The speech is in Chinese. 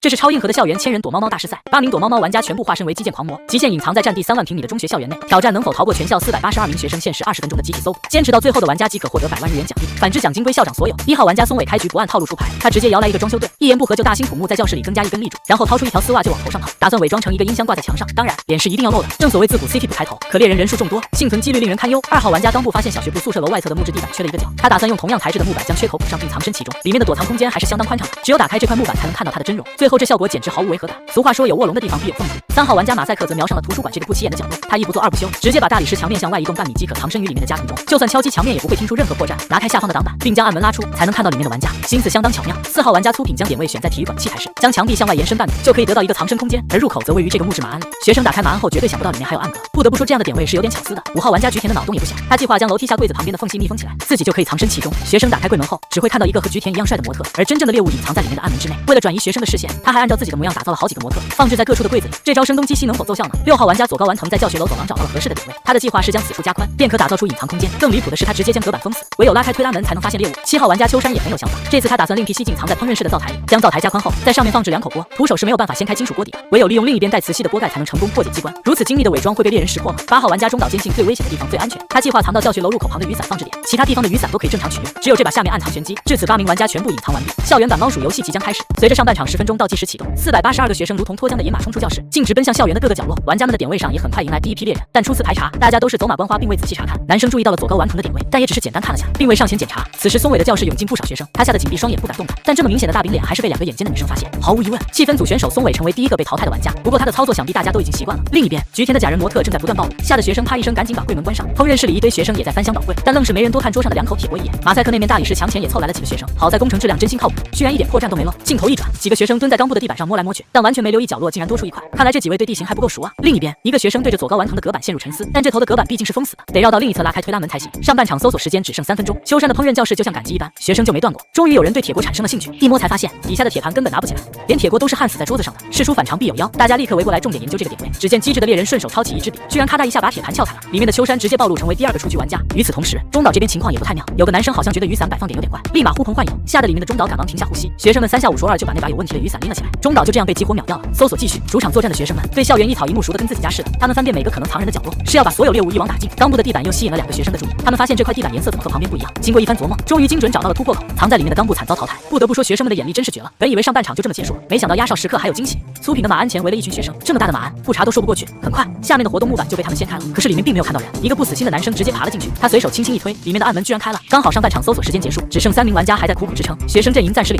这是超硬核的校园千人躲猫猫大师赛，8名躲猫猫玩家全部化身为击剑狂魔，极限隐藏在占地3万平米的中学校园内，挑战能否逃过全校482名学生限时20分钟的集体搜捕，坚持到最后的玩家即可获得100万日元奖励，反之奖金归校长所有。1号玩家松尾开局不按套路出牌，他直接摇来一个装修队，一言不合就大兴土木在教室里增加一根立柱，然后掏出一条丝袜就往头上套，打算伪装成一个音箱挂在墙上，当然脸是一定要露的。正所谓自古 CT 不抬头，可猎人人数众多，幸存几率令人堪忧。2号玩家刚步发现小学部宿舍楼外侧的木质地板缺了一个角，他打算用同样材质的木板将缺口补上并藏身其中，里面的躲藏空间还是相当宽敞的，只有打开这块木板才能看到他的真容。最后这效果简直毫无违和感。俗话说有卧龙的地方必有凤舞。3号玩家马赛克则瞄上了图书馆这个不起眼的角落，他一不做二不休，直接把大理石墙面向外移动半米即可藏身于里面的夹层中，就算敲击墙面也不会听出任何破绽。拿开下方的挡板，并将暗门拉出，才能看到里面的玩家，心思相当巧妙。4号玩家粗品将点位选在体育馆器材室，将墙壁向外延伸半米，就可以得到一个藏身空间，而入口则位于这个木质马鞍里。学生打开马鞍后绝对想不到里面还有暗格，不得不说这样的点位是有点巧思的。5号玩家菊田的脑洞也不小，他计划将楼梯下柜子旁边的缝隙密封起来，自己就可以藏身其中。学生打开柜门后，只会看到一个和菊田一样帅的模特，而真正的猎物隐藏在里面的暗门之内。为了转移学生的视线，他还按照自己的模样打造了好几个模特，放置在各处的柜子里。这招声东击西能否奏效呢？6号玩家左高丸藤在教学楼走廊找到了合适的点位，他的计划是将此处加宽，便可打造出隐藏空间。更离谱的是，他直接将隔板封死，唯有拉开推拉门才能发现猎物。7号玩家秋山也很有想法，这次他打算另辟蹊径，藏在烹饪室的灶台里，将灶台加宽后，在上面放置2口锅，徒手是没有办法掀开金属锅底的，唯有利用另一边带磁吸的锅盖才能成功破解机关。如此精密的伪装会被猎人识破吗？8号玩家中岛坚信最危险的地方最安全，他计划藏到教学楼入口旁的雨伞放置点，其他地方的雨伞都可以正常取用，只有这把下面暗藏玄机。至此8名玩家全部隐藏完毕，校园版猫鼠游戏即将开始。随着上半场10分钟倒计时启动，482个学生如同脱缰的野马冲出教室，径直奔向校园的各个角落。玩家们的点位上也很快迎来第一批猎人，但初次排查，大家都是走马观花并未仔细查看。男生注意到了左高丸藤的点位，但也只是简单看了下，并未上前检查。此时松尾的教室涌进不少学生，他吓得紧闭双眼不敢动弹，但这么明显的大饼脸还是被2个眼尖的女生发现。毫无疑问，气氛组选手松尾成为第一个被淘汰的玩家，不过他的操作想必大家都已经习惯了。另一边，菊田的假人模特正在不断暴露，吓得学生啪一声赶紧把柜门关上。烹饪室里一堆学生也在翻箱倒柜，但愣是没人多看桌上的2口铁锅一眼。马赛克那面大理石墙前也凑来了几个学生，好在工程质量真心靠谱，居然一点破绽都没露。镜头一转，几个学生蹲在刚布的地板上摸来摸去，但完全没留意角落竟然多出一块，看来这几位对地形还不够熟啊。另一边，一个学生对着左高丸藤的隔板陷入沉思，但这头的隔板毕竟是封死的，得绕到另一侧拉开推拉门才行。上半场搜索时间只剩3分钟，修山的烹饪教室就像赶集一般，学生就没断过。终于有人对铁锅产生了兴趣，一摸才发现底下的铁盘根本拿不起来，连铁锅都是焊死在桌子上的。事出反常必有妖，大家立刻围过来重点研究这个点位。只见机智的猎人顺手抄起一支笔，居然咔嗒一下把铁盘撬开了，里面的秋山直接暴露成为第2个出局玩家。与此同时，中岛这边情况也不太妙，有个男生好像觉得雨伞摆放点有点怪，立马呼朋唤友，吓得里面的中岛赶忙停下呼吸。学生们3下5除2就把那把有问题的雨伞拎了起来，中岛就这样被激活秒掉了。搜索继续，主场作战的学生们对校园一草一木熟得跟自己家似的，他们翻遍每个可能藏人的角落，是要把所有猎物一网打尽。刚布的地板又吸引了2个学生的注意，他们发现这块地板颜色怎么和旁边不一样？经过一番琢磨，终于精准找到了突破口，藏在里面的刚布惨遭淘汰。不得不说学生们的眼力真是绝了，本以为上半场就这么结束了，没想到压哨时刻还有惊喜。粗品的马鞍前围了一群学生，这么大的马鞍不查都说不过去。很快，下面的活动木板就被他们掀开了，可是里面并没有看到人。一个不死心的男生直接爬了进去，他随手轻轻一推，里面的暗门居然开了。刚好上半场搜索时间结束，只剩3名玩家还在苦苦支撑，学生阵营暂时领